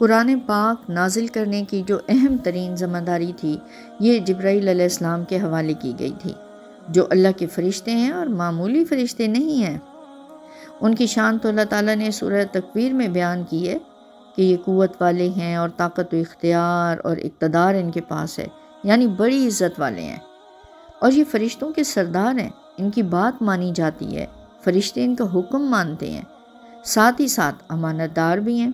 قرآن پاک نازل کرنے کی جو اہم ترین ذمہ داری تھی یہ جبرائیل علیہ السلام کے حوالے کی گئی تھی، جو اللہ کے فرشتے ہیں اور معمولی فرشتے نہیں ہیں۔ ان کی شان تو اللہ تعالیٰ نے سورہ تکویر میں بیان کی ہے کہ یہ قوت والے ہیں اور طاقت و اختیار اور اقتدار ان کے پاس ہے، یعنی بڑی عزت والے ہیں، اور یہ فرشتوں کے سردار ہیں، ان کی بات مانی جاتی ہے، فرشتے ان کا حکم مانتے ہیں، ساتھ ہی ساتھ امانت دار بھی ہیں۔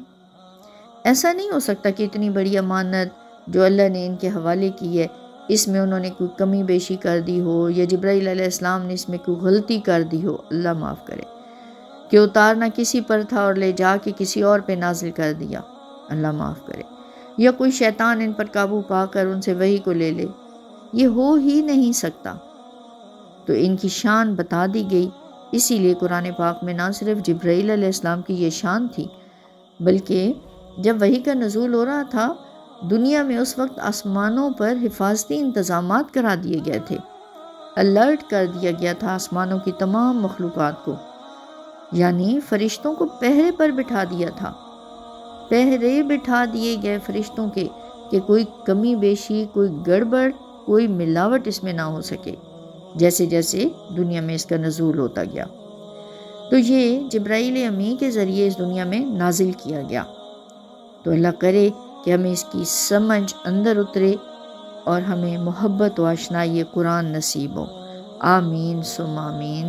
ایسا نہیں ہو سکتا کہ اتنی بڑی امانت جو اللہ نے ان کے حوالے کی ہے اس میں انہوں نے کوئی کمی بیشی کر دی ہو، یا جبرائیل علیہ السلام نے اس میں کوئی غلطی کر دی ہو، اللہ معاف کرے، کہ اتارنا کسی پر تھا اور لے جا کے کسی اور پہ نازل کر دیا، اللہ معاف کرے، یا کوئی شیطان ان پر قابو پا کر ان سے وحی کو لے لے، یہ ہو ہی نہیں سکتا۔ تو ان کی شان بتا دی گئی، اسی لیے قرآن پاک میں نہ صرف جبرائیل علیہ السلام کی یہ شان تھی، بلکہ جب وحی کا نزول ہو رہا تھا دنیا میں اس وقت آسمانوں پر حفاظتی انتظامات کرا دیے گئے تھے، الرٹ کر دیا گیا تھا آسمانوں کی تمام مخلوقات کو، یعنی فرشتوں کو پہرے پر بٹھا دیا تھا، پہرے بٹھا دیے گئے فرشتوں کے کہ کوئی کمی بیشی، کوئی گڑبڑ، کوئی ملاوٹ اس میں نہ ہو سکے، جیسے جیسے دنیا میں اس کا نزول ہوتا گیا۔ تو یہ جبرائیل امی کے ذریعے اس دنیا میں نازل کیا گیا۔ تو اللہ کرے کہ ہمیں اس کی سمجھ اندر اترے اور ہمیں محبت و آشنائی قرآن نصیب ہو، آمین ثم آمین۔